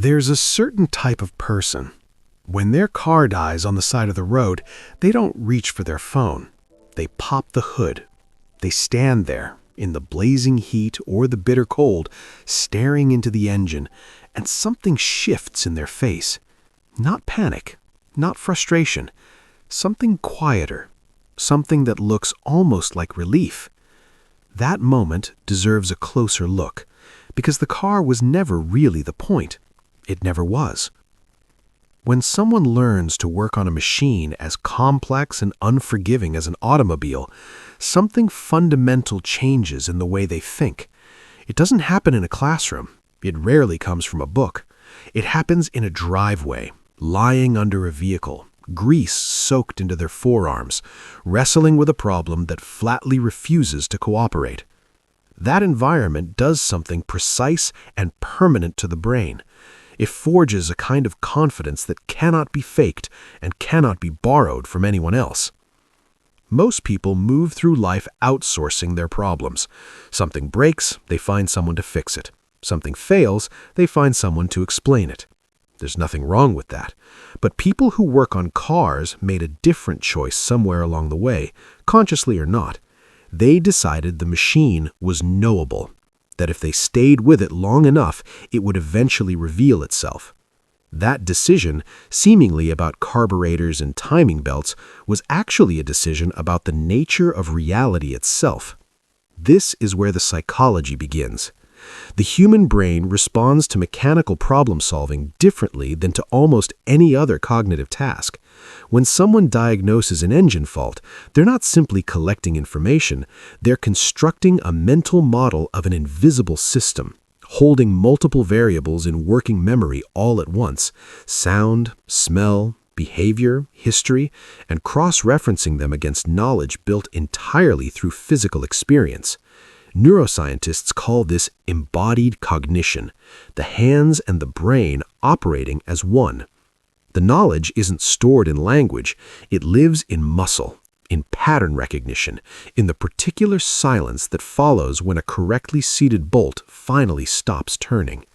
There's a certain type of person. When their car dies on the side of the road, they don't reach for their phone. They pop the hood. They stand there, in the blazing heat or the bitter cold, staring into the engine, and something shifts in their face. Not panic, not frustration, something quieter, something that looks almost like relief. That moment deserves a closer look, because the car was never really the point. It never was. When someone learns to work on a machine as complex and unforgiving as an automobile, something fundamental changes in the way they think. It doesn't happen in a classroom. It rarely comes from a book. It happens in a driveway, lying under a vehicle, grease soaked into their forearms, wrestling with a problem that flatly refuses to cooperate. That environment does something precise and permanent to the brain. It forges a kind of confidence that cannot be faked and cannot be borrowed from anyone else. Most people move through life outsourcing their problems. Something breaks, they find someone to fix it. Something fails, they find someone to explain it. There's nothing wrong with that. But people who work on cars made a different choice somewhere along the way, consciously or not. They decided the machine was knowable, that if they stayed with it long enough, it would eventually reveal itself. That decision, seemingly about carburetors and timing belts, was actually a decision about the nature of reality itself. This is where the psychology begins. The human brain responds to mechanical problem-solving differently than to almost any other cognitive task. When someone diagnoses an engine fault, they're not simply collecting information, they're constructing a mental model of an invisible system, holding multiple variables in working memory all at once: sound, smell, behavior, history, and cross-referencing them against knowledge built entirely through physical experience. Neuroscientists call this embodied cognition, the hands and the brain operating as one. The knowledge isn't stored in language, it lives in muscle, in pattern recognition, in the particular silence that follows when a correctly seated bolt finally stops turning.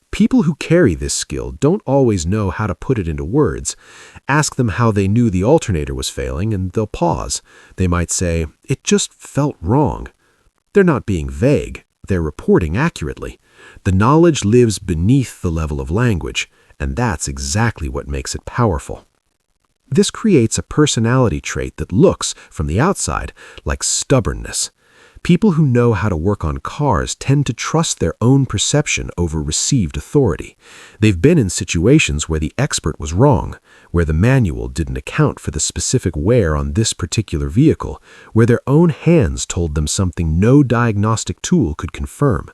People who carry this skill don't always know how to put it into words. Ask them how they knew the alternator was failing, and they'll pause. They might say, "It just felt wrong." They're not being vague, they're reporting accurately. The knowledge lives beneath the level of language, and that's exactly what makes it powerful. This creates a personality trait that looks, from the outside, like stubbornness. People who know how to work on cars tend to trust their own perception over received authority. They've been in situations where the expert was wrong, where the manual didn't account for the specific wear on this particular vehicle, where their own hands told them something no diagnostic tool could confirm.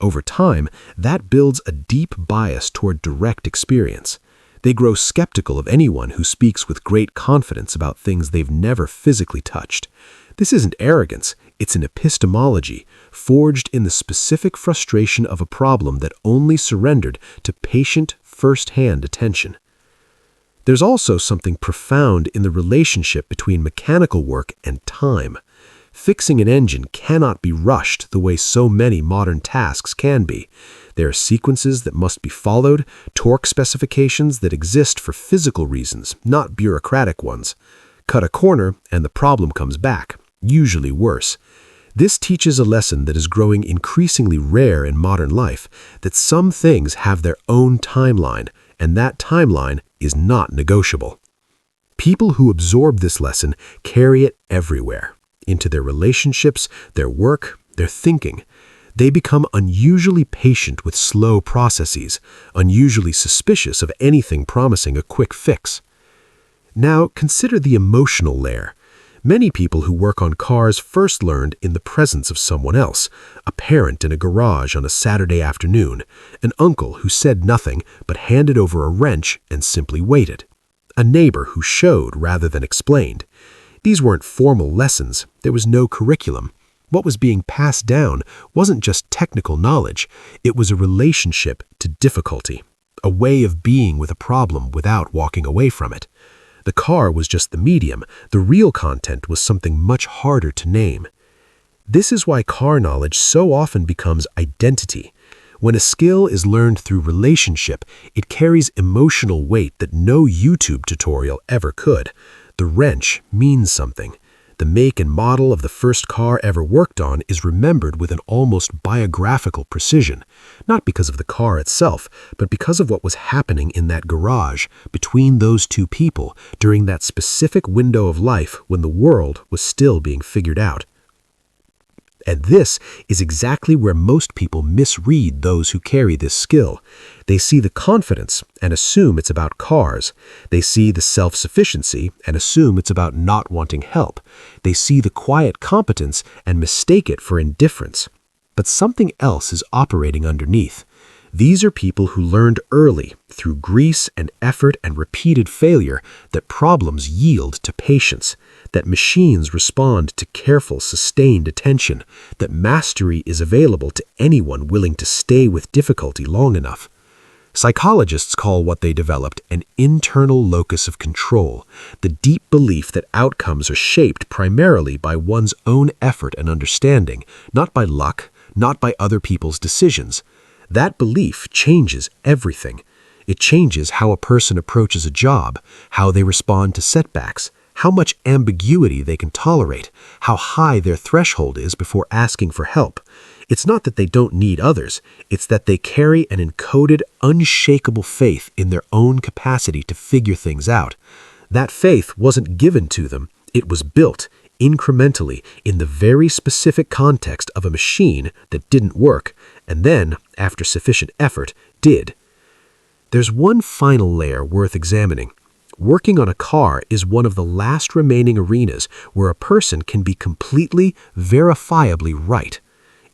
Over time, that builds a deep bias toward direct experience. They grow skeptical of anyone who speaks with great confidence about things they've never physically touched. This isn't arrogance, it's an epistemology, forged in the specific frustration of a problem that only surrendered to patient, first-hand attention. There's also something profound in the relationship between mechanical work and time. Fixing an engine cannot be rushed the way so many modern tasks can be. There are sequences that must be followed, torque specifications that exist for physical reasons, not bureaucratic ones. Cut a corner and the problem comes back, usually worse. This teaches a lesson that is growing increasingly rare in modern life, that some things have their own timeline, and that timeline is not negotiable. People who absorb this lesson carry it everywhere, into their relationships, their work, their thinking. They become unusually patient with slow processes, unusually suspicious of anything promising a quick fix. Now, consider the emotional layer. Many people who work on cars first learned in the presence of someone else, a parent in a garage on a Saturday afternoon, an uncle who said nothing but handed over a wrench and simply waited, a neighbor who showed rather than explained. These weren't formal lessons, there was no curriculum. What was being passed down wasn't just technical knowledge, it was a relationship to difficulty, a way of being with a problem without walking away from it. The car was just the medium, the real content was something much harder to name. This is why car knowledge so often becomes identity. When a skill is learned through relationship, it carries emotional weight that no YouTube tutorial ever could. The wrench means something. The make and model of the first car ever worked on is remembered with an almost biographical precision, not because of the car itself, but because of what was happening in that garage between those two people during that specific window of life when the world was still being figured out. And this is exactly where most people misread those who carry this skill. They see the confidence and assume it's about cars. They see the self-sufficiency and assume it's about not wanting help. They see the quiet competence and mistake it for indifference. But something else is operating underneath. These are people who learned early, through grease and effort and repeated failure, that problems yield to patience, that machines respond to careful, sustained attention, that mastery is available to anyone willing to stay with difficulty long enough. Psychologists call what they developed an internal locus of control, the deep belief that outcomes are shaped primarily by one's own effort and understanding, not by luck, not by other people's decisions. That belief changes everything. It changes how a person approaches a job, how they respond to setbacks, how much ambiguity they can tolerate, how high their threshold is before asking for help. It's not that they don't need others, it's that they carry an encoded, unshakable faith in their own capacity to figure things out. That faith wasn't given to them, it was built, incrementally, in the very specific context of a machine that didn't work, and then, after sufficient effort, did. There's one final layer worth examining. Working on a car is one of the last remaining arenas where a person can be completely, verifiably right.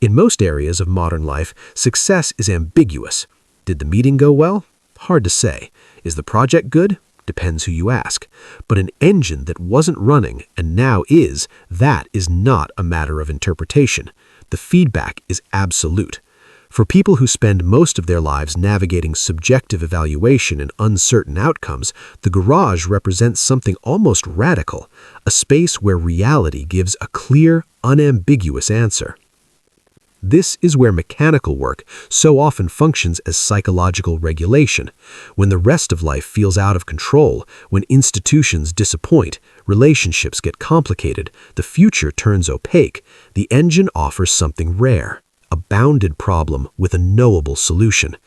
In most areas of modern life, success is ambiguous. Did the meeting go well? Hard to say. Is the project good? Depends who you ask. But an engine that wasn't running and now is, that is not a matter of interpretation. The feedback is absolute. For people who spend most of their lives navigating subjective evaluation and uncertain outcomes, the garage represents something almost radical, a space where reality gives a clear, unambiguous answer. This is where mechanical work so often functions as psychological regulation. When the rest of life feels out of control, when institutions disappoint, relationships get complicated, the future turns opaque, the engine offers something rare. A bounded problem with a knowable solution.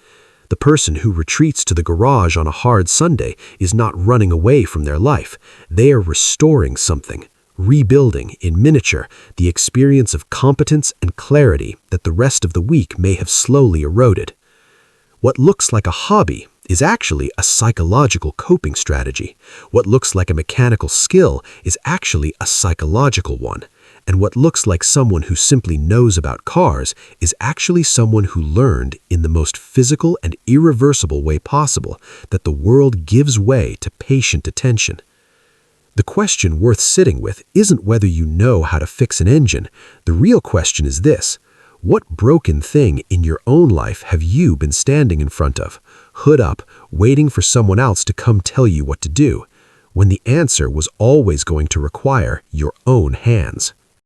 The person who retreats to the garage on a hard Sunday is not running away from their life. They are restoring something, rebuilding, in miniature, the experience of competence and clarity that the rest of the week may have slowly eroded. What looks like a hobby is actually a psychological coping strategy. What looks like a mechanical skill is actually a psychological one. And what looks like someone who simply knows about cars is actually someone who learned in the most physical and irreversible way possible that the world gives way to patient attention. The question worth sitting with isn't whether you know how to fix an engine. The real question is this: what broken thing in your own life have you been standing in front of, hood up, waiting for someone else to come tell you what to do, when the answer was always going to require your own hands?